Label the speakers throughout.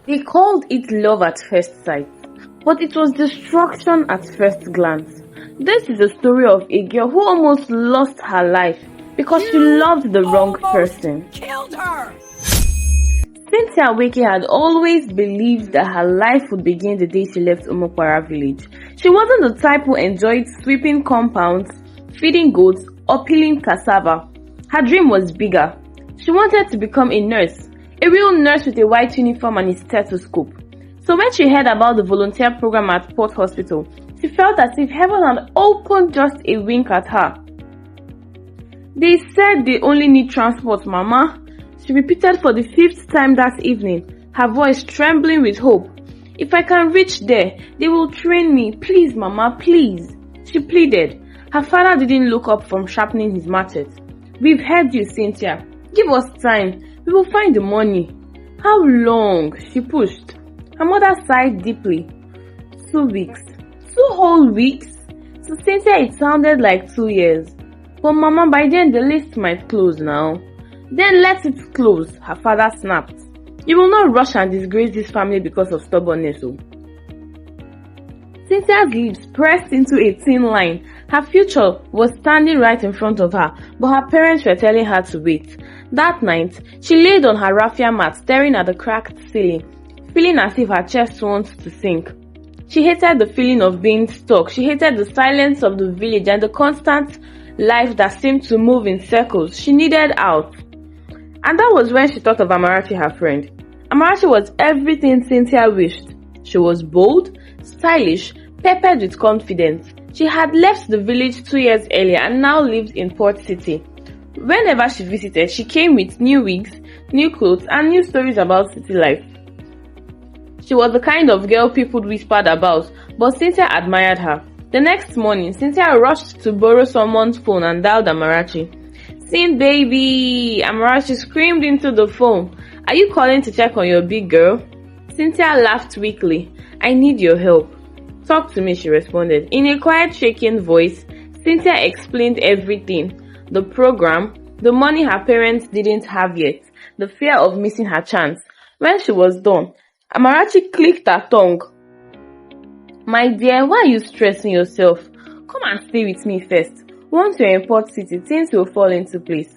Speaker 1: They called it love at first sight, but it was destruction at first glance. This is the story of a girl who almost lost her life because she loved the wrong person.
Speaker 2: Killed her!
Speaker 1: Cynthia Nweke had always believed that her life would begin the day she left Umukwara village. She wasn't the type who enjoyed sweeping compounds, feeding goats, or peeling cassava. Her dream was bigger. She wanted to become a nurse, a real nurse with a white uniform and a stethoscope. So when she heard about the volunteer program at Port Hospital, she felt as if heaven had opened just a wink at her. They said they only need transport, Mama. She repeated for the 5th time that evening, her voice trembling with hope. If I can reach there, they will train me. Please, Mama, please. She pleaded. Her father didn't look up from sharpening his machete. We've heard you, Cynthia. Give us time. We will find the money. How long? She pushed. Her mother sighed deeply. 2 weeks. 2 whole weeks? To Cynthia, it sounded like 2 years. But Mama, by then the list might close now. Then let it close, her father snapped. You will not rush and disgrace this family because of stubbornness. Oh. Cynthia's lips pressed into a thin line. Her future was standing right in front of her, but her parents were telling her to wait. That night, she laid on her raffia mat staring at the cracked ceiling, feeling as if her chest wants to sink. She hated the feeling of being stuck. She hated the silence of the village and the constant life that seemed to move in circles. She needed out. And that was when she thought of Amarachi, her friend. Amarachi was everything Cynthia wished. She was bold, stylish, peppered with confidence. She had left the village 2 years earlier and now lived in Port City. Whenever she visited, she came with new wigs, new clothes, and new stories about city life. She was the kind of girl people whispered about, but Cynthia admired her. The next morning, Cynthia rushed to borrow someone's phone and dialed Amarachi. Cyn, baby! Amarachi screamed into the phone. Are you calling to check on your big girl? Cynthia laughed weakly. I need your help. Talk to me, she responded. In a quiet, shaking voice, Cynthia explained everything. The program, the money her parents didn't have yet, the fear of missing her chance. When she was done, Amarachi clicked her tongue. My dear, why are you stressing yourself? Come and stay with me first. Once you're in Port City, things will fall into place.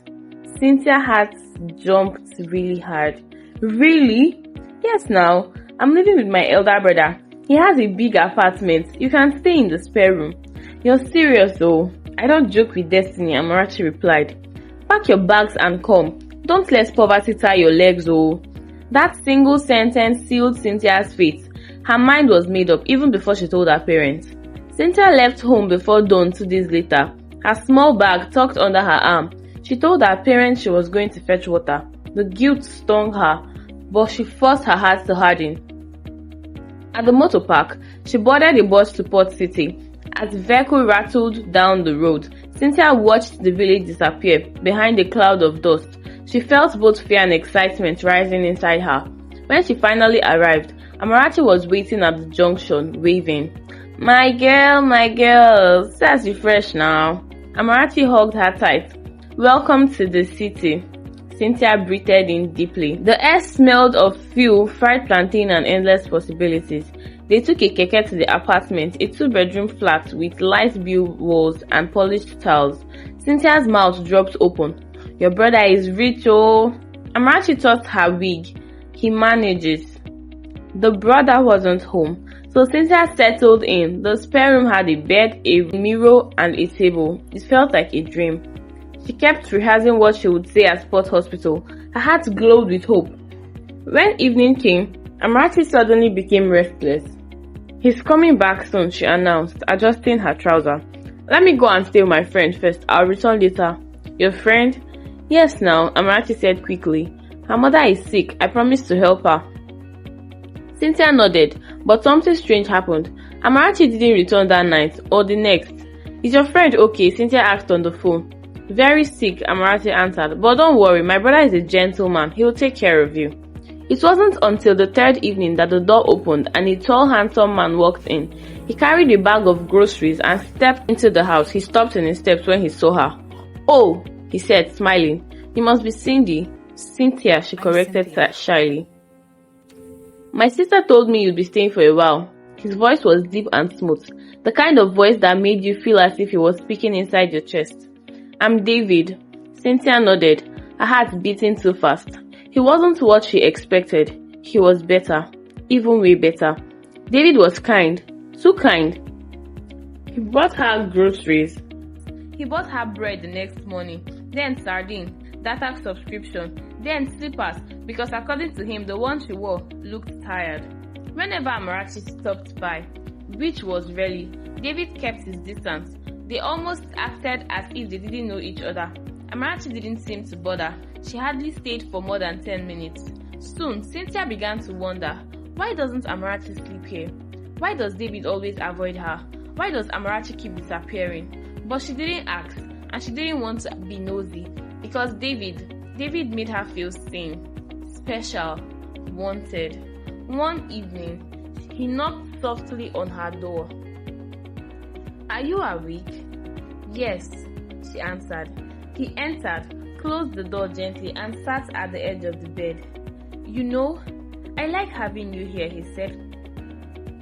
Speaker 1: Cynthia's heart jumped really hard. Really? Yes, now. I'm living with my elder brother. He has a big apartment. You can stay in the spare room. You're serious though. I don't joke with destiny, Amarachi replied. Pack your bags and come. Don't let poverty tie your legs, oh. That single sentence sealed Cynthia's fate. Her mind was made up even before she told her parents. Cynthia left home before dawn 2 days later, her small bag tucked under her arm. She told her parents she was going to fetch water. The guilt stung her, but she forced her heart to harden. At the motor park, she boarded a bus to Port City. As the vehicle rattled down the road, Cynthia watched the village disappear behind a cloud of dust. She felt both fear and excitement rising inside her. When she finally arrived, Amarachi was waiting at the junction, waving. My girl, stay as you fresh now. Amarachi hugged her tight. Welcome to the city. Cynthia breathed in deeply. The air smelled of fuel, fried plantain and endless possibilities. They took a keke to the apartment, a 2-bedroom flat with light blue walls and polished tiles. Cynthia's mouth dropped open. Your brother is rich, oh. Amarachi tossed her wig. He manages. The brother wasn't home, so Cynthia settled in. The spare room had a bed, a mirror, and a table. It felt like a dream. She kept rehearsing what she would say at Port Hospital. Her heart glowed with hope. When evening came, Amarachi suddenly became restless. He's coming back soon, she announced, adjusting her trouser. Let me go and stay with my friend first. I'll return later. Your friend? Yes, now, Amarachi said quickly. Her mother is sick. I promised to help her. Cynthia nodded, but something strange happened. Amarachi didn't return that night, or the next. Is your friend okay? Cynthia asked on the phone. Very sick, Amarachi answered. But don't worry, my brother is a gentleman. He will take care of you. It wasn't until the 3rd evening that the door opened and a tall, handsome man walked in. He carried a bag of groceries and stepped into the house. He stopped in his steps when he saw her. Oh, he said, smiling. You must be Cindy. Cynthia, she corrected shyly. My sister told me you'd be staying for a while. His voice was deep and smooth, the kind of voice that made you feel as if he was speaking inside your chest. I'm David. Cynthia nodded, her heart beating too fast. He wasn't what she expected. He was better, even way better. David was kind, too kind. He brought her groceries. He bought her bread the next morning, then sardine, data subscription, then slippers because according to him the one she wore looked tired. Whenever Amarachi stopped by, which was rarely, David kept his distance. They almost acted as if they didn't know each other. Amarachi didn't seem to bother. She hardly stayed for more than 10 minutes. Soon, Cynthia began to wonder, why doesn't Amarachi sleep here? Why does David always avoid her? Why does Amarachi keep disappearing? But she didn't ask, and she didn't want to be nosy, because David made her feel seen, special, wanted. One evening, he knocked softly on her door. Are you awake? Yes, she answered. He entered, closed the door gently, and sat at the edge of the bed. You know, I like having you here, he said.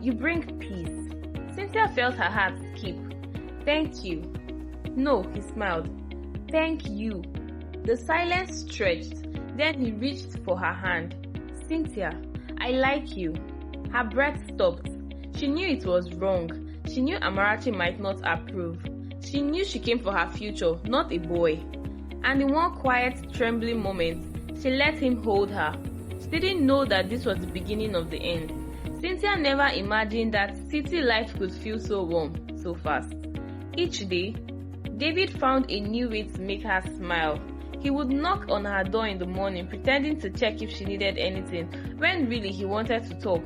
Speaker 1: You bring peace. Cynthia felt her heart skip. Thank you. No, he smiled. Thank you. The silence stretched. Then he reached for her hand. Cynthia, I like you. Her breath stopped. She knew it was wrong. She knew Amarachi might not approve. She knew she came for her future, not a boy. And in one quiet, trembling moment, she let him hold her. She didn't know that this was the beginning of the end. Cynthia never imagined that city life could feel so warm, so fast. Each day, David found a new way to make her smile. He would knock on her door in the morning, pretending to check if she needed anything, when really he wanted to talk.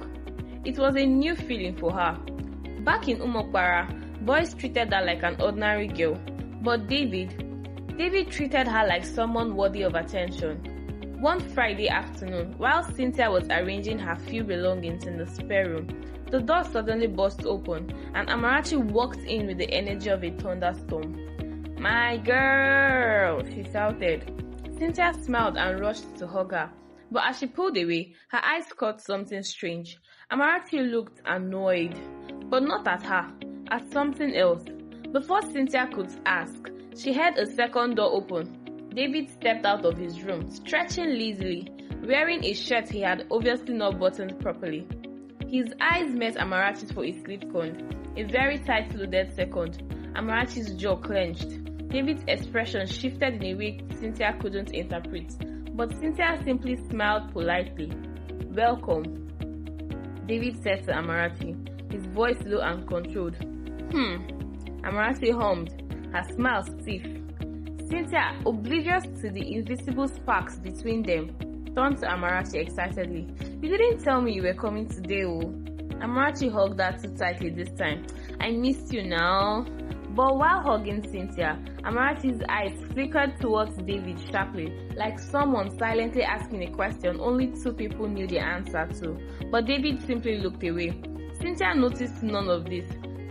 Speaker 1: It was a new feeling for her. Back in Umokpara, boys treated her like an ordinary girl, but David treated her like someone worthy of attention. One Friday afternoon, while Cynthia was arranging her few belongings in the spare room, the door suddenly burst open, and Amarachi walked in with the energy of a thunderstorm. My girl, she shouted. Cynthia smiled and rushed to hug her, but as she pulled away, her eyes caught something strange. Amarachi looked annoyed, but not at her, at something else. Before Cynthia could ask, she heard a second door open. David stepped out of his room, stretching lazily, wearing a shirt he had obviously not buttoned properly. His eyes met Amarachi's for a split second, a very tight-loaded second. Amarachi's jaw clenched. David's expression shifted in a way Cynthia couldn't interpret, but Cynthia simply smiled politely. Welcome, David said to Amarachi, his voice low and controlled. Amarachi hummed, her smile stiff. Cynthia, oblivious to the invisible sparks between them, turned to Amarachi excitedly. You didn't tell me you were coming today, oh. Amarachi hugged her too tightly this time. I missed you now. But while hugging Cynthia, Amarachi's eyes flickered towards David sharply, like someone silently asking a question only two people knew the answer to. But David simply looked away. Cynthia noticed none of this.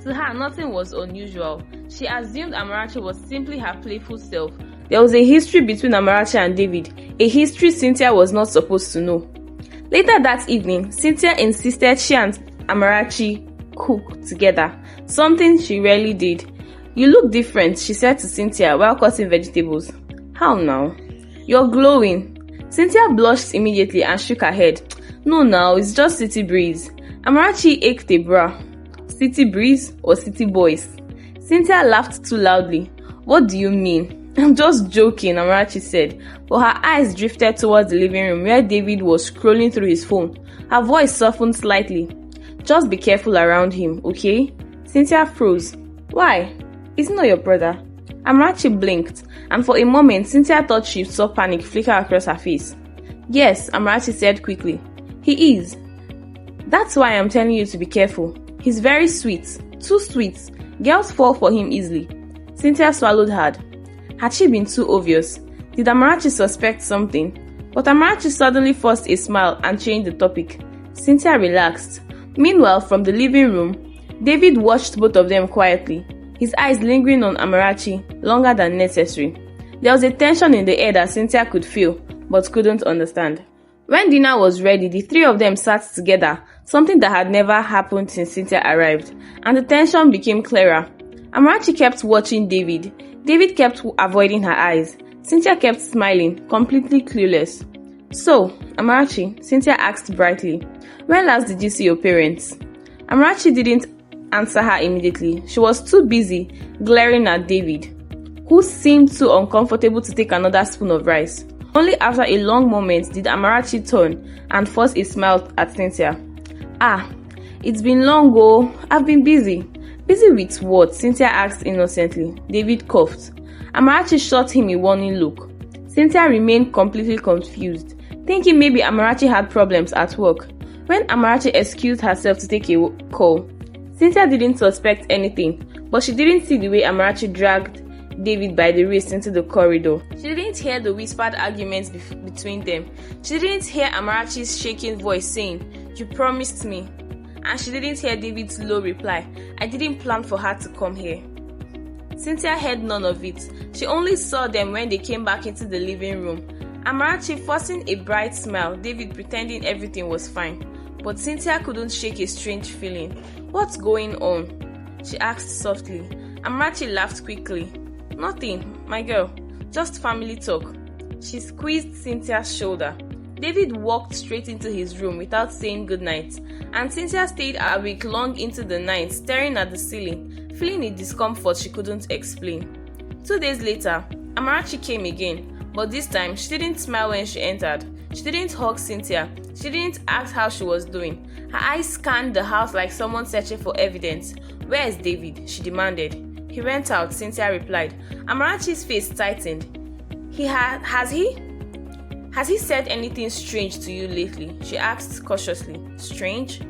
Speaker 1: To her, nothing was unusual. She assumed Amarachi was simply her playful self. There was a history between Amarachi and David, a history Cynthia was not supposed to know. Later that evening, Cynthia insisted she and Amarachi cook together, something she rarely did. You look different, she said to Cynthia while cutting vegetables. How now? You're glowing. Cynthia blushed immediately and shook her head. No now, it's just city breeze. Amarachi ached a brow. City breeze or city boys? Cynthia laughed too loudly. What do you mean? I'm just joking, Amarachi said, but her eyes drifted towards the living room where David was scrolling through his phone. Her voice softened slightly. Just be careful around him, okay? Cynthia froze. Why? Isn't that your brother? Amarachi blinked, and for a moment Cynthia thought she saw panic flicker across her face. Yes, Amarachi said quickly. He is. That's why I'm telling you to be careful. He's very sweet. Too sweet. Girls fall for him easily. Cynthia swallowed hard. Had she been too obvious? Did Amarachi suspect something? But Amarachi suddenly forced a smile and changed the topic. Cynthia relaxed. Meanwhile, from the living room, David watched both of them quietly, his eyes lingering on Amarachi longer than necessary. There was a tension in the air that Cynthia could feel, but couldn't understand. When dinner was ready, the three of them sat together, something that had never happened since Cynthia arrived, and the tension became clearer. Amarachi kept watching David. David kept avoiding her eyes. Cynthia kept smiling, completely clueless. "So, Amarachi," Cynthia asked brightly, "when last did you see your parents?" Amarachi didn't answer her immediately. She was too busy glaring at David, who seemed too uncomfortable to take another spoon of rice. Only after a long moment did Amarachi turn and force a smile at Cynthia. "Ah, it's been long, oh. I've been busy." "Busy with what?" Cynthia asked innocently. David coughed. Amarachi shot him a warning look. Cynthia remained completely confused, thinking maybe Amarachi had problems at work. When Amarachi excused herself to take a call, Cynthia didn't suspect anything, but she didn't see the way Amarachi dragged David by the wrist into the corridor. She didn't hear the whispered arguments between them. She didn't hear Amarachi's shaking voice saying, "You promised me." And she didn't hear David's low reply, "I didn't plan for her to come here." Cynthia heard none of it. She only saw them when they came back into the living room. Amarachi forcing a bright smile, David pretending everything was fine. But Cynthia couldn't shake a strange feeling. "What's going on?" she asked softly. Amarachi laughed quickly. "Nothing, my girl. Just family talk." She squeezed Cynthia's shoulder. David walked straight into his room without saying goodnight, and Cynthia stayed awake long into the night, staring at the ceiling, feeling a discomfort she couldn't explain. 2 days later, Amarachi came again, but this time she didn't smile when she entered. She didn't hug Cynthia. She didn't ask how she was doing. Her eyes scanned the house like someone searching for evidence. "Where is David?" she demanded. "He went out," Cynthia replied. Amarachi's face tightened. Has he said anything strange to you lately?" she asked cautiously. "Strange?"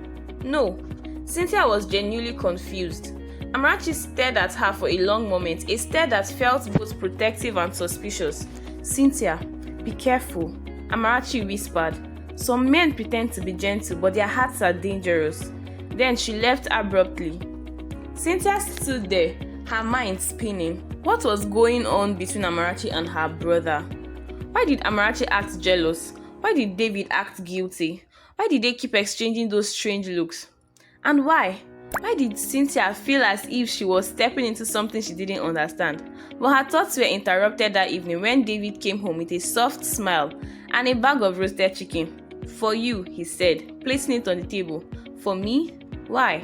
Speaker 1: "No." Cynthia was genuinely confused. Amarachi stared at her for a long moment, a stare that felt both protective and suspicious. "Cynthia, be careful," Amarachi whispered. "Some men pretend to be gentle, but their hearts are dangerous." Then she left abruptly. Cynthia stood there, her mind spinning. What was going on between Amarachi and her brother? Why did Amarachi act jealous? Why did David act guilty? Why did they keep exchanging those strange looks? And why? Why did Cynthia feel as if she was stepping into something she didn't understand? But her thoughts were interrupted that evening when David came home with a soft smile and a bag of roasted chicken. "For you," he said, placing it on the table. "For me? Why?"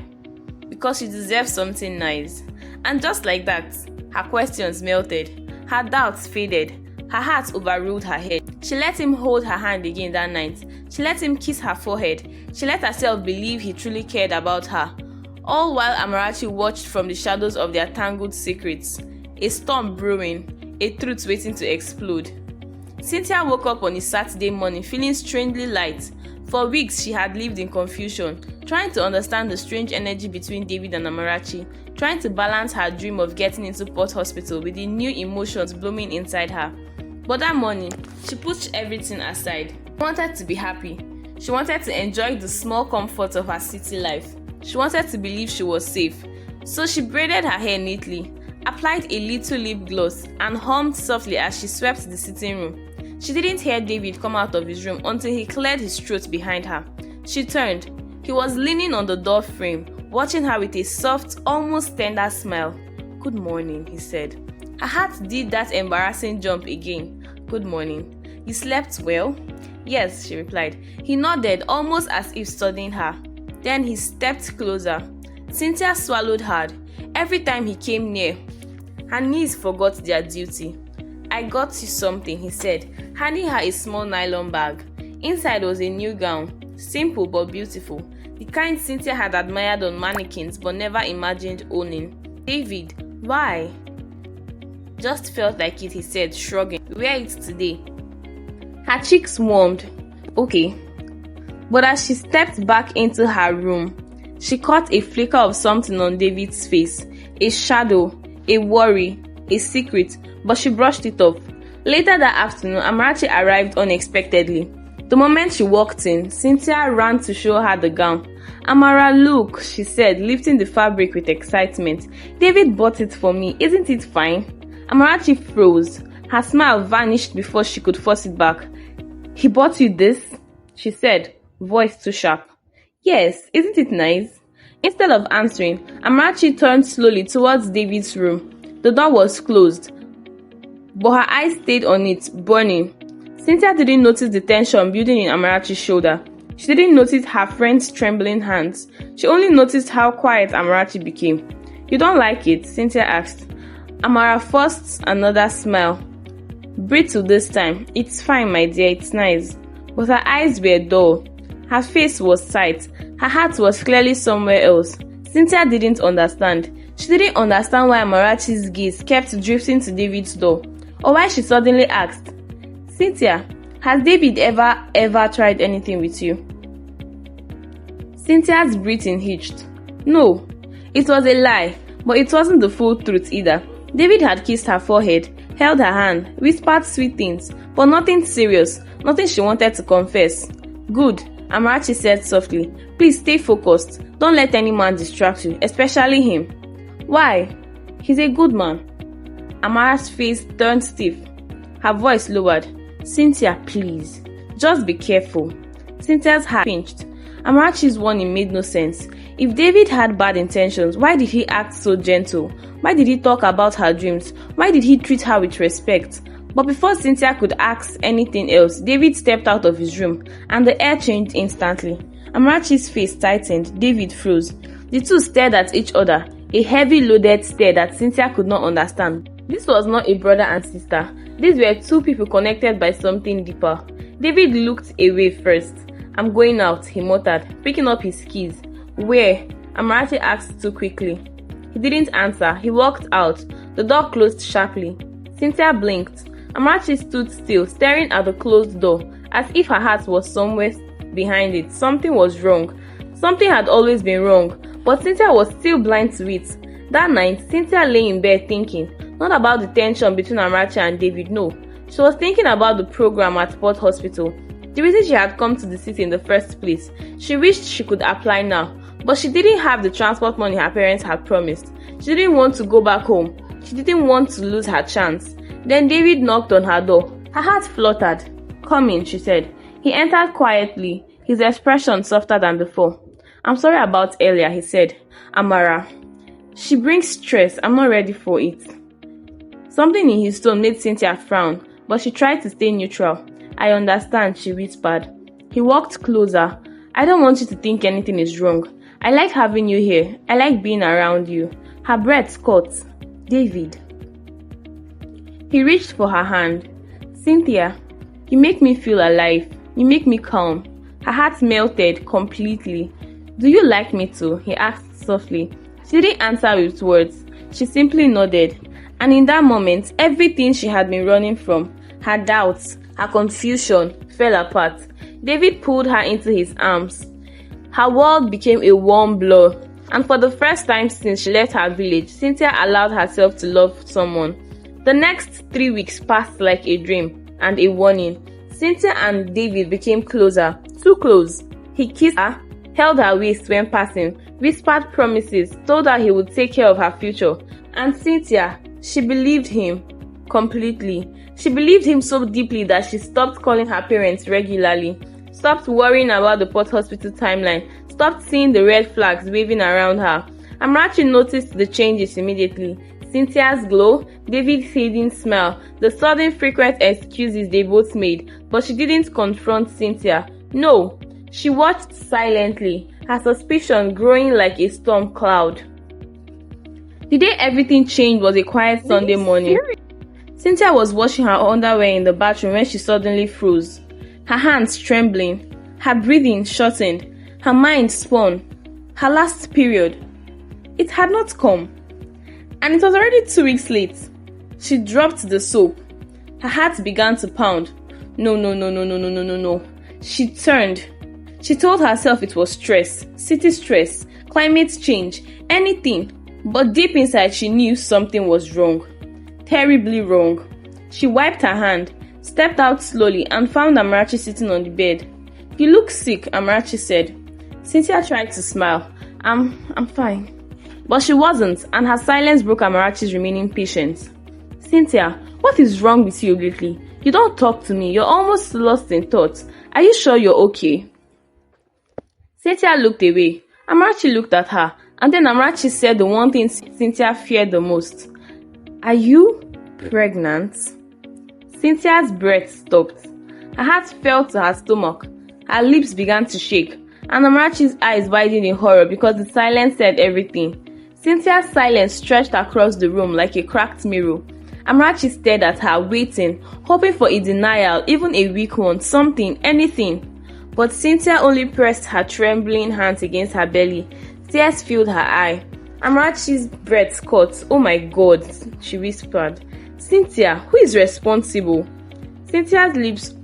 Speaker 1: "Because you deserve something nice." And just like that, her questions melted. Her doubts faded. Her heart overruled her head. She let him hold her hand again that night. She let him kiss her forehead. She let herself believe he truly cared about her. All while Amarachi watched from the shadows of their tangled secrets. A storm brewing, a truth waiting to explode. Cynthia woke up on a Saturday morning feeling strangely light. For weeks she had lived in confusion, trying to understand the strange energy between David and Amarachi, trying to balance her dream of getting into Port Hospital with the new emotions blooming inside her. But that morning, she pushed everything aside. She wanted to be happy. She wanted to enjoy the small comforts of her city life. She wanted to believe she was safe. So she braided her hair neatly, applied a little lip gloss, and hummed softly as she swept the sitting room. She didn't hear David come out of his room until he cleared his throat behind her. She turned. He was leaning on the door frame, watching her with a soft, almost tender smile. "Good morning," he said. Her heart did that embarrassing jump again. "Good morning. You slept well?" "Yes," she replied. He nodded, almost as if studying her. Then he stepped closer. Cynthia swallowed hard. Every time he came near, her knees forgot their duty. "I got you something," he said, handing her a small nylon bag. Inside was a new gown, simple but beautiful, the kind Cynthia had admired on mannequins but never imagined owning. "David, why?" "Just felt like it," he said, shrugging. "Wear it today." Her cheeks warmed. "Okay." But as she stepped back into her room, she caught a flicker of something on David's face. A shadow, a worry, a secret, but she brushed it off. Later that afternoon, Amarachi arrived unexpectedly. The moment she walked in, Cynthia ran to show her the gown. "Amara, look," she said, lifting the fabric with excitement. "David bought it for me. Isn't it fine?" Amarachi froze. Her smile vanished before she could force it back. "He bought you this?" she said, voice too sharp. Yes, isn't it nice? Instead of answering, Amarachi turned slowly towards David's room. The door was closed, but her eyes stayed on it, burning. Cynthia didn't notice the tension building in Amarachi's shoulder. She didn't notice her friend's trembling hands. She only noticed how quiet Amarachi became. You don't like it? Cynthia asked. Amara forced another smile. Brittle this time. It's fine, my dear, it's nice. But her eyes were dull. Her face was tight. Her heart was clearly somewhere else. Cynthia didn't understand. She didn't understand why Amarachi's gaze kept drifting to David's door, or why she suddenly asked, Cynthia, has David ever tried anything with you? Cynthia's breathing hitched. No, it was a lie, but it wasn't the full truth either. David had kissed her forehead, held her hand, whispered sweet things, but nothing serious, nothing she wanted to confess. Good, Amarachi said softly. Please stay focused. Don't let any man distract you, especially him. Why? He's a good man. Amara's face turned stiff. Her voice lowered. Cynthia, please. Just be careful. Cynthia's heart pinched. Amarachi's warning made no sense. If David had bad intentions, why did he act so gentle? Why did he talk about her dreams? Why did he treat her with respect? But before Cynthia could ask anything else, David stepped out of his room, and the air changed instantly. Amarachi's face tightened. David froze. The two stared at each other, a heavy loaded stare that Cynthia could not understand. This was not a brother and sister. These were two people connected by something deeper. David looked away first. I'm going out, he muttered, picking up his keys. Where? Amarachi asked too quickly. He didn't answer. He walked out. The door closed sharply. Cynthia blinked. Amarachi stood still, staring at the closed door, as if her heart was somewhere behind it. Something was wrong. Something had always been wrong, but Cynthia was still blind to it. That night, Cynthia lay in bed thinking, not about the tension between Amarachi and David, no. She was thinking about the program at Port Hospital. The reason she had come to the city in the first place. She wished she could apply now, but she didn't have the transport money her parents had promised. She didn't want to go back home. She didn't want to lose her chance. Then David knocked on her door. Her heart fluttered. Come in, she said. He entered quietly, his expression softer than before. I'm sorry about earlier, he said. Amara, she brings stress. I'm not ready for it. Something in his tone made Cynthia frown, but she tried to stay neutral. I understand, she whispered. He walked closer. I don't want you to think anything is wrong. I like having you here. I like being around you. Her breath caught. David. He reached for her hand. Cynthia, you make me feel alive. You make me calm. Her heart melted completely. Do you like me too? He asked softly. She didn't answer with words. She simply nodded. And in that moment, everything she had been running from, her doubts, her confusion, fell apart. David pulled her into his arms. Her world became a warm blur. And for the first time since she left her village, Cynthia allowed herself to love someone. The next 3 weeks passed like a dream and a warning. Cynthia and David became closer, too close. He kissed her, held her waist when passing, whispered promises, told her he would take care of her future. And Cynthia, she believed him completely. She believed him so deeply that she stopped calling her parents regularly, stopped worrying about the Port Hospital timeline, stopped seeing the red flags waving around her. Amarachi noticed the changes immediately. Cynthia's glow, David's hidden smile, the sudden frequent excuses they both made, but she didn't confront Cynthia. No, she watched silently, her suspicion growing like a storm cloud. The day everything changed was a quiet Sunday morning. Cynthia was washing her underwear in the bathroom when she suddenly froze. Her hands trembling, her breathing shortened, her mind spun. Her last period. It had not come. And it was already 2 weeks late. She dropped the soap. Her heart began to pound. No. She turned. She told herself it was stress, city stress, climate change, anything. But deep inside she knew something was wrong. Terribly wrong. She wiped her hand, stepped out slowly and found Amarachi sitting on the bed. You look sick, Amarachi said. Cynthia tried to smile. I'm fine. But she wasn't, and her silence broke Amarachi's remaining patience. Cynthia, what is wrong with you lately? You don't talk to me. You're almost lost in thoughts. Are you sure you're okay? Cynthia looked away. Amarachi looked at her, and then Amarachi said the one thing Cynthia feared the most. Are you pregnant? Cynthia's breath stopped. Her heart fell to her stomach. Her lips began to shake, and Amarachi's eyes widened in horror because the silence said everything. Cynthia's silence stretched across the room like a cracked mirror. Amarachi stared at her, waiting, hoping for a denial, even a weak one, something, anything. But Cynthia only pressed her trembling hands against her belly. Tears filled her eye. Amarachi's breath caught. Oh my God, she whispered. Cynthia, who is responsible? Cynthia's lips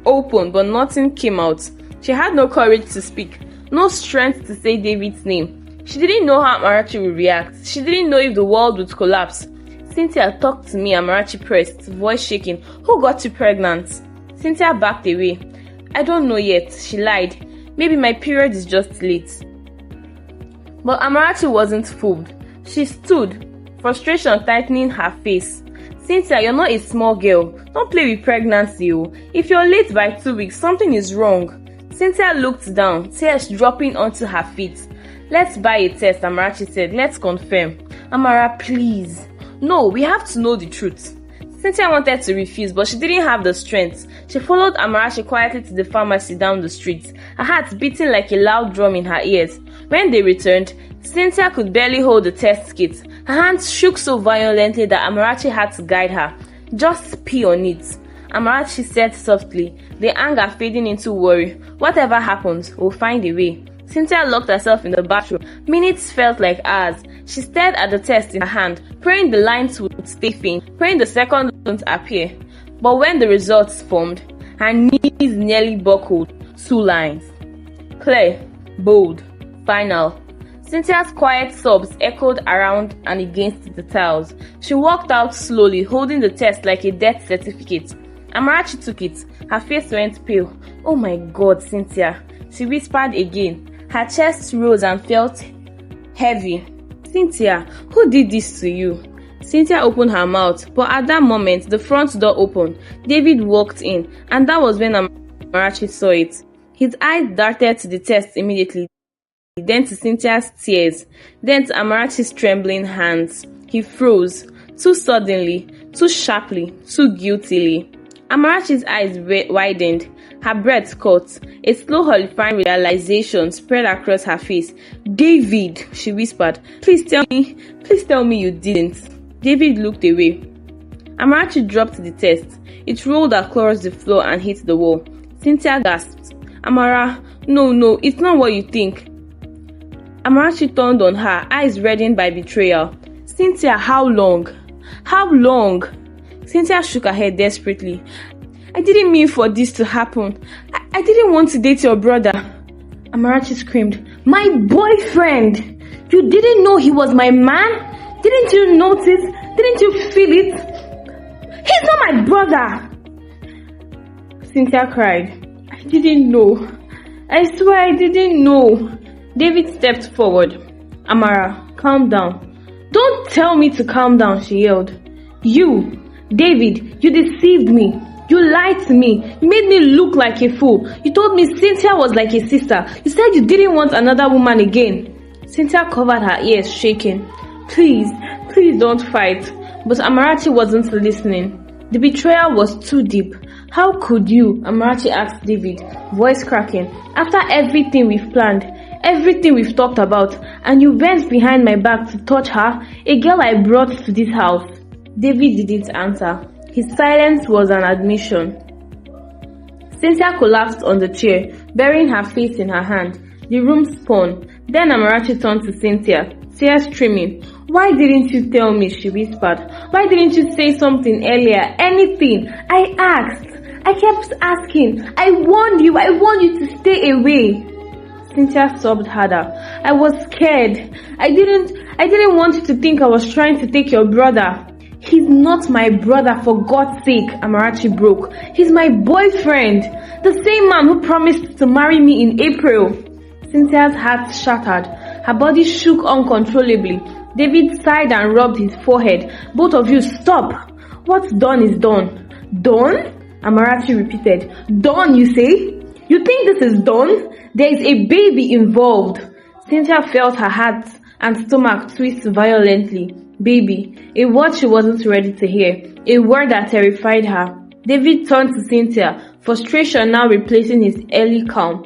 Speaker 1: opened, but nothing came out. She had no courage to speak, no strength to say David's name. She didn't know how Amarachi would react. She didn't know if the world would collapse. Cynthia, talk to me, Amarachi pressed, voice shaking. Who got you pregnant? Cynthia backed away. I don't know yet, she lied. Maybe my period is just late. But Amarachi wasn't fooled. She stood, frustration tightening her face. Cynthia, you're not a small girl. Don't play with pregnancy. If you're late by 2 weeks, something is wrong. Cynthia looked down, tears dropping onto her feet. Let's buy a test, Amarachi said. Let's confirm. Amara, please. No, we have to know the truth. Cynthia wanted to refuse, but she didn't have the strength. She followed Amarachi quietly to the pharmacy down the street, her heart beating like a loud drum in her ears. When they returned, Cynthia could barely hold the test kit. Her hands shook so violently that Amarachi had to guide her. Just pee on it, Amarachi said softly, the anger fading into worry. Whatever happens, we'll find a way. Cynthia locked herself in the bathroom. Minutes felt like hours. She stared at the test in her hand, praying the lines would stay faint, praying the second wouldn't appear. But when the results formed, her knees nearly buckled. 2 lines. Clear, bold, final. Cynthia's quiet sobs echoed around and against the tiles. She walked out slowly, holding the test like a death certificate. Amarachi took it. Her face went pale. Oh my God, Cynthia, she whispered again. Her chest rose and felt heavy. Cynthia, who did this to you? Cynthia opened her mouth, but at that moment, the front door opened. David walked in, and that was when Amarachi saw it. His eyes darted to the test immediately, then to Cynthia's tears, then to Amarachi's trembling hands. He froze, too suddenly, too sharply, too guiltily. Amarachi's eyes widened. Her breath caught. A slow, horrifying realization spread across her face. David, she whispered, please tell me you didn't. David looked away. Amarachi dropped the test. It rolled across the floor and hit the wall. Cynthia gasped. Amara, no, it's not what you think. Amarachi turned on her, eyes reddened by betrayal. Cynthia, how long? How long? Cynthia shook her head desperately. I didn't mean for this to happen. I didn't want to date your brother. Amarachi screamed. My boyfriend! You didn't know he was my man? Didn't you notice? Didn't you feel it? He's not my brother! Cynthia cried. I didn't know. I swear I didn't know. David stepped forward. Amara, calm down. Don't tell me to calm down, she yelled. You, David, you deceived me. You lied to me. You made me look like a fool. You told me Cynthia was like a sister. You said you didn't want another woman again. Cynthia covered her ears, shaking. Please don't fight. But Amarachi wasn't listening. The betrayal was too deep. How could you? Amarachi asked David, voice cracking. After everything we've planned, everything we've talked about, and you went behind my back to touch her, a girl I brought to this house. David didn't answer. His silence was an admission. Cynthia collapsed on the chair, burying her face in her hand. The room spun. Then Amarachi turned to Cynthia, tears streaming. Why didn't you tell me? She whispered. Why didn't you say something earlier? Anything. I asked. I kept asking. I warned you to stay away. Cynthia sobbed harder. I was scared. I didn't want you to think I was trying to take your brother. He's not my brother, for God's sake, Amarachi broke. He's my boyfriend. The same man who promised to marry me in April. Cynthia's heart shattered. Her body shook uncontrollably. David sighed and rubbed his forehead. Both of you, stop. What's done is done. Done? Amarachi repeated. Done, you say? You think this is done? There is a baby involved. Cynthia felt her heart and stomach twist violently. Baby, a word she wasn't ready to hear, a word that terrified her. David turned to Cynthia, frustration now replacing his early calm.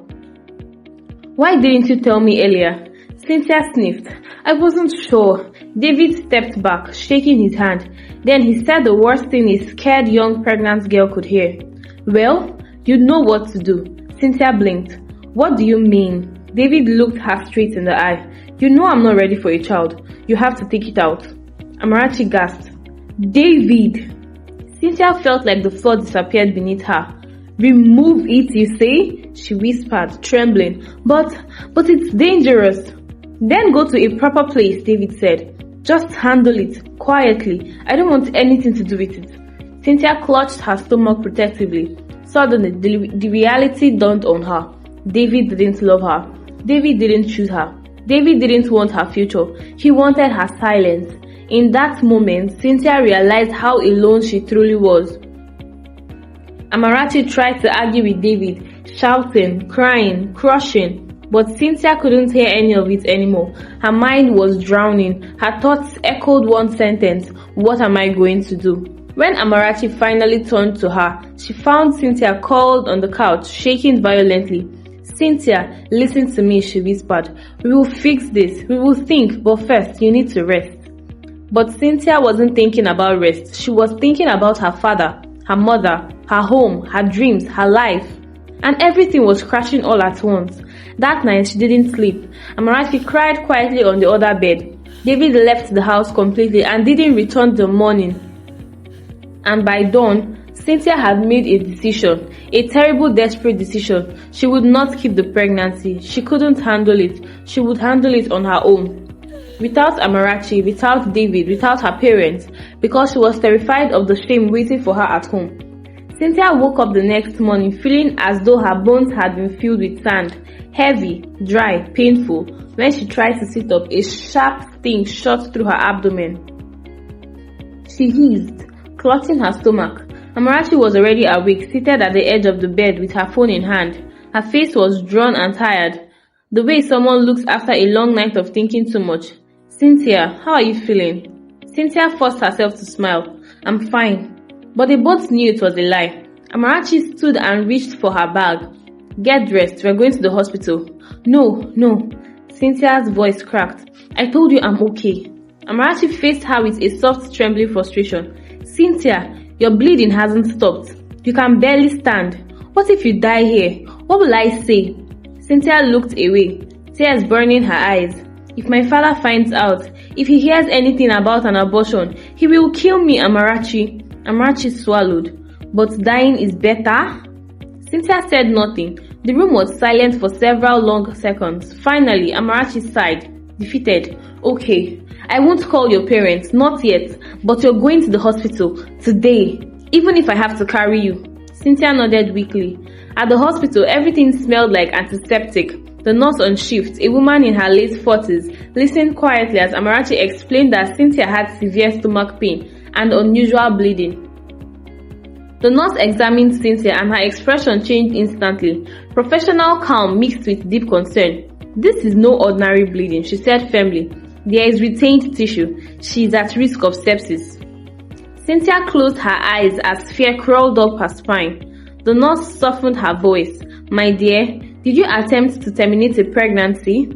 Speaker 1: Why didn't you tell me earlier? Cynthia sniffed. I wasn't sure. David stepped back, shaking his hand. Then he said the worst thing a scared young pregnant girl could hear. Well, you know what to do. Cynthia blinked. What do you mean? David looked her straight in the eye. You know I'm not ready for a child. You have to take it out. Amarachi gasped. David! Cynthia felt like the floor disappeared beneath her. Remove it, you say? She whispered, trembling. But it's dangerous. Then go to a proper place, David said. Just handle it, quietly. I don't want anything to do with it. Cynthia clutched her stomach protectively. Suddenly, the reality dawned on her. David didn't love her. David didn't choose her. David didn't want her future. He wanted her silence. In that moment, Cynthia realized how alone she truly was. Amarachi tried to argue with David, shouting, crying, crushing, but Cynthia couldn't hear any of it anymore. Her mind was drowning. Her thoughts echoed one sentence, what am I going to do? When Amarachi finally turned to her, she found Cynthia curled on the couch, shaking violently. Cynthia, listen to me, she whispered. We will fix this. We will think, but first, you need to rest. But Cynthia wasn't thinking about rest. She was thinking about her father, her mother, her home, her dreams, her life. And everything was crashing all at once. That night, she didn't sleep. Amarachi cried quietly on the other bed. David left the house completely and didn't return till morning. And by dawn, Cynthia had made a decision, a terrible, desperate decision. She would not keep the pregnancy. She couldn't handle it. She would handle it on her own. Without Amarachi, without David, without her parents, because she was terrified of the shame waiting for her at home. Cynthia woke up the next morning feeling as though her bones had been filled with sand, heavy, dry, painful. When she tried to sit up, a sharp sting shot through her abdomen. She hissed, clutching her stomach. Amarachi was already awake, seated at the edge of the bed with her phone in hand. Her face was drawn and tired, the way someone looks after a long night of thinking too much. Cynthia, how are you feeling? Cynthia forced herself to smile. I'm fine. But they both knew it was a lie. Amarachi stood and reached for her bag. Get dressed, we're going to the hospital. No. Cynthia's voice cracked. I told you I'm okay. Amarachi faced her with a soft, trembling frustration. Cynthia, your bleeding hasn't stopped. You can barely stand. What if you die here? What will I say? Cynthia looked away, tears burning her eyes. If my father finds out, if he hears anything about an abortion, he will kill me, Amarachi. Amarachi swallowed. But dying is better? Cynthia said nothing. The room was silent for several long seconds. Finally, Amarachi sighed, defeated. Okay, I won't call your parents, not yet, but you're going to the hospital today, even if I have to carry you. Cynthia nodded weakly. At the hospital, everything smelled like antiseptic. The nurse on shift, a woman in her late 40s, listened quietly as Amarachi explained that Cynthia had severe stomach pain and unusual bleeding. The nurse examined Cynthia and her expression changed instantly. Professional calm mixed with deep concern. This is no ordinary bleeding, she said firmly. There is retained tissue. She is at risk of sepsis. Cynthia closed her eyes as fear crawled up her spine. The nurse softened her voice. My dear, did you attempt to terminate a pregnancy?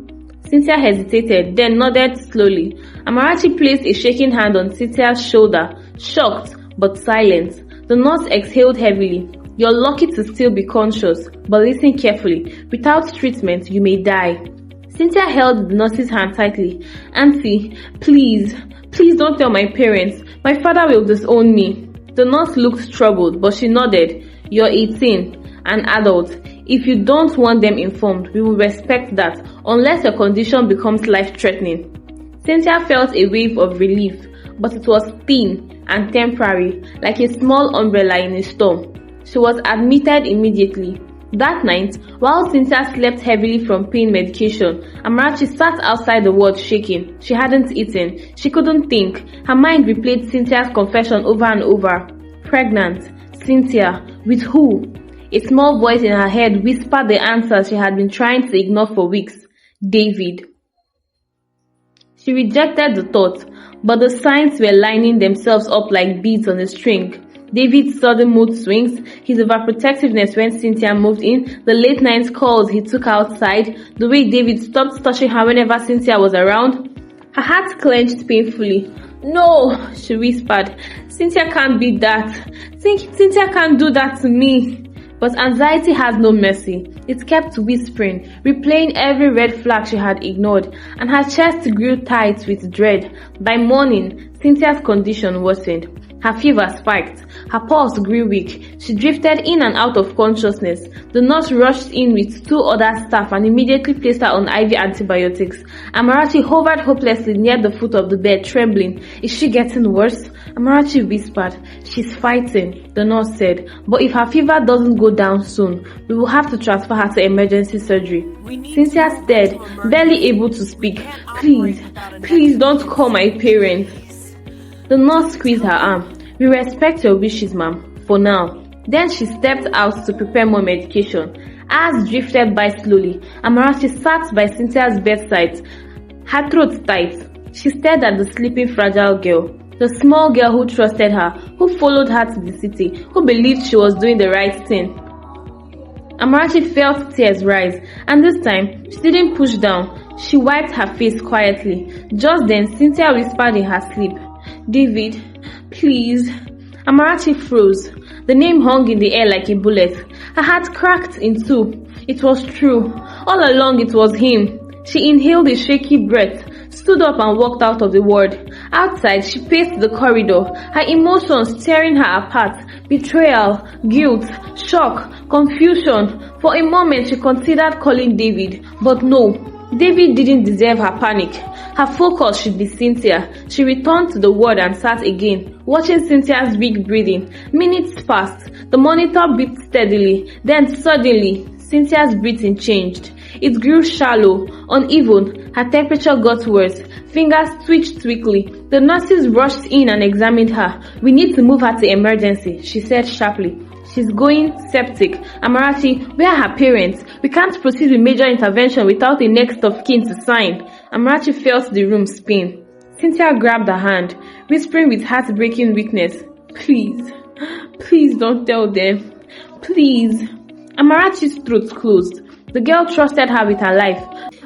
Speaker 1: Cynthia hesitated, then nodded slowly. Amarachi placed a shaking hand on Cynthia's shoulder, shocked but silent. The nurse exhaled heavily. You're lucky to still be conscious, but listen carefully. Without treatment, you may die. Cynthia held the nurse's hand tightly. Auntie, please don't tell my parents. My father will disown me. The nurse looked troubled, but she nodded. You're 18, an adult. If you don't want them informed, we will respect that, unless your condition becomes life-threatening. Cynthia felt a wave of relief, but it was thin and temporary, like a small umbrella in a storm. She was admitted immediately. That night, while Cynthia slept heavily from pain medication, Amarachi sat outside the ward shaking. She hadn't eaten. She couldn't think. Her mind replayed Cynthia's confession over and over. Pregnant. Cynthia. With who? A small voice in her head whispered the answer she had been trying to ignore for weeks. David. She rejected the thought, but the signs were lining themselves up like beads on a string. David's sudden mood swings, his overprotectiveness when Cynthia moved in, the late night calls he took outside, the way David stopped touching her whenever Cynthia was around. Her heart clenched painfully. No, she whispered. Cynthia can't be that. Cynthia can't do that to me. But anxiety has no mercy. It kept whispering, replaying every red flag she had ignored, and her chest grew tight with dread. By morning, Cynthia's condition worsened. Her fever spiked. Her pulse grew weak. She drifted in and out of consciousness. The nurse rushed in with 2 other staff and immediately placed her on IV antibiotics. Amarachi hovered hopelessly near the foot of the bed, trembling. Is she getting worse? Amarachi whispered. She's fighting, the nurse said. But if her fever doesn't go down soon, we will have to transfer her to emergency surgery. Cynthia stared, barely able to speak. Please don't call my parents. The nurse squeezed her arm. We respect your wishes, ma'am, for now. Then she stepped out to prepare more medication. Hours drifted by slowly. Amarachi sat by Cynthia's bedside, her throat tight. She stared at the sleeping fragile girl. The small girl who trusted her, who followed her to the city, who believed she was doing the right thing. Amarachi felt tears rise, and this time, she didn't push down. She wiped her face quietly. Just then, Cynthia whispered in her sleep, David, please. Amarachi froze. The name hung in the air like a bullet. Her heart cracked in two. It was true. All along it was him. She inhaled a shaky breath, stood up and walked out of the ward. Outside, she paced the corridor, her emotions tearing her apart. Betrayal, guilt, shock, confusion. For a moment, she considered calling David, but no. David didn't deserve her panic. Her focus should be Cynthia. She returned to the ward and sat again, watching Cynthia's big breathing. Minutes passed. The monitor beeped steadily. Then suddenly, Cynthia's breathing changed. It grew shallow, uneven. Her temperature got worse. Fingers twitched quickly. The nurses rushed in and examined her. We need to move her to emergency, she said sharply. She's going septic. Amarachi, where are her parents? We can't proceed with major intervention without a next of kin to sign. Amarachi felt the room spin. Cynthia grabbed her hand, whispering with heartbreaking weakness, Please don't tell them. Please. Amarachi's throat closed. The girl trusted her with her life,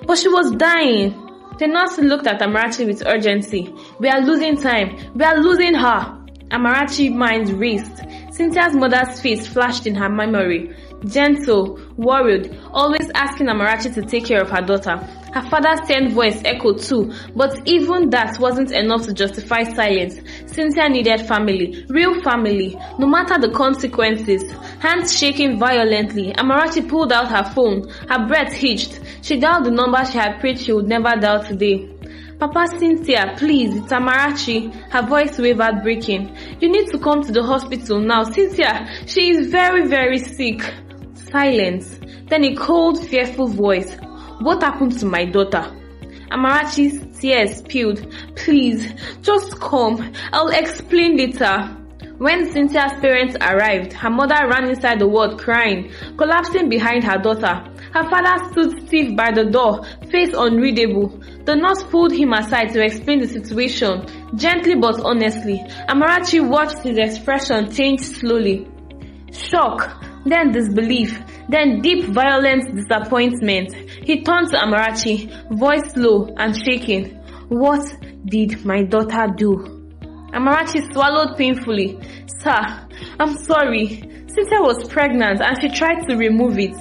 Speaker 1: but she was dying. The nurse looked at Amarachi with urgency. We are losing time. We are losing her. Amarachi's mind raced. Cynthia's mother's face flashed in her memory. Gentle, worried, always asking Amarachi to take care of her daughter. Her father's stern voice echoed too, but even that wasn't enough to justify silence. Cynthia needed family, real family, no matter the consequences. Hands shaking violently, Amarachi pulled out her phone. Her breath hitched. She dialed the number she had prayed she would never dial today. Papa, Cynthia, please, it's Amarachi. Her voice wavered, breaking. You need to come to the hospital now. Cynthia, she is very, very sick. Silence. Then a cold, fearful voice. What happened to my daughter? Amarachi's tears spilled. Please, just come. I'll explain later. When Cynthia's parents arrived, her mother ran inside the ward crying, collapsing behind her daughter. Her father stood stiff by the door, face unreadable. The nurse pulled him aside to explain the situation, gently but honestly. Amarachi watched his expression change slowly. Shock, then disbelief, then deep violent disappointment. He turned to Amarachi, voice low and shaking. What did my daughter do? Amarachi swallowed painfully. Sir, I'm sorry. Cynthia was pregnant and she tried to remove it.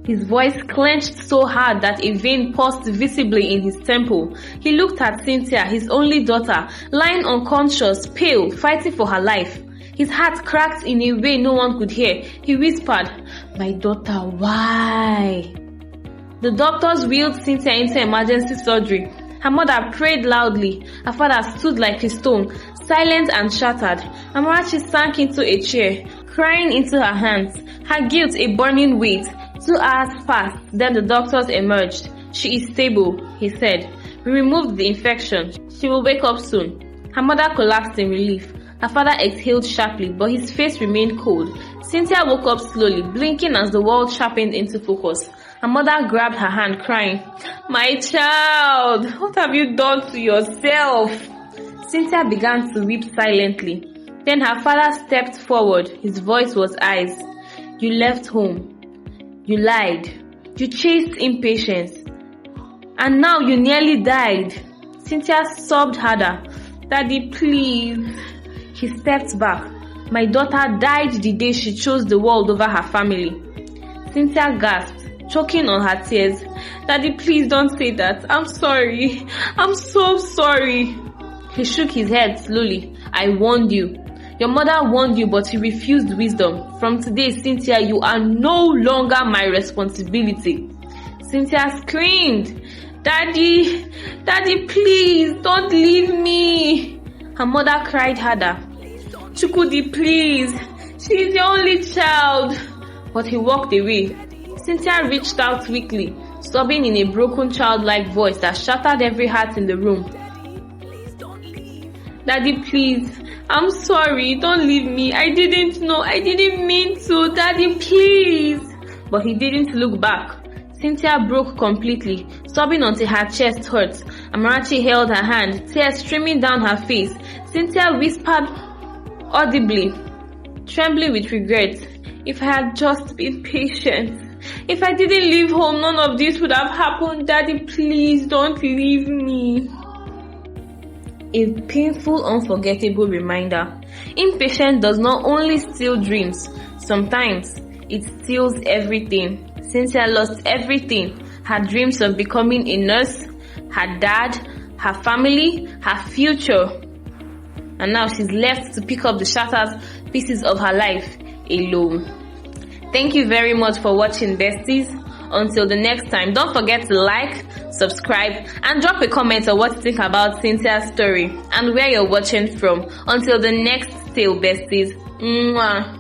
Speaker 1: His voice clenched so hard that a vein pulsed visibly in his temple. He looked at Cynthia, his only daughter, lying unconscious, pale, fighting for her life. His heart cracked in a way no one could hear. He whispered, My daughter, why? The doctors wheeled Cynthia into emergency surgery. Her mother prayed loudly. Her father stood like a stone, silent and shattered. Amarachi sank into a chair, crying into her hands, her guilt a burning weight. 2 hours passed, then the doctors emerged. She is stable, he said. We removed the infection. She will wake up soon. Her mother collapsed in relief. Her father exhaled sharply, but his face remained cold. Cynthia woke up slowly, blinking as the world sharpened into focus. Her mother grabbed her hand, crying, "My child, what have you done to yourself?" Cynthia began to weep silently. Then her father stepped forward. His voice was ice. "You left home. You lied. You chased impatience. And now you nearly died." Cynthia sobbed harder. "Daddy, please." He stepped back. "My daughter died the day she chose the world over her family." Cynthia gasped, choking on her tears. "Daddy, please don't say that. I'm sorry. I'm so sorry." He shook his head slowly. "I warned you. Your mother warned you, but you refused wisdom. From today, Cynthia, you are no longer my responsibility." Cynthia screamed, "Daddy, Daddy, please don't leave me." Her mother cried harder. "Chukwudi, please. She is your only child." But he walked away. Cynthia reached out weakly, sobbing in a broken childlike voice that shattered every heart in the room. "Daddy, please. I'm sorry. Don't leave me. I didn't know. I didn't mean to. Daddy, please." But he didn't look back. Cynthia broke completely, sobbing until her chest hurt. Amarachi held her hand, tears streaming down her face. Cynthia whispered audibly, trembling with regret, "If I had just been patient. If I didn't leave home, none of this would have happened. Daddy, please don't leave me." A painful, unforgettable reminder. Impatience does not only steal dreams, sometimes it steals everything. Cynthia lost everything. Her dreams of becoming a nurse, her dad, her family, her future. And now she's left to pick up the shattered pieces of her life alone. Thank you very much for watching, besties. Until the next time, don't forget to like, subscribe, and drop a comment on what you think about Cynthia's story and where you're watching from. Until the next tale, besties. Mwah.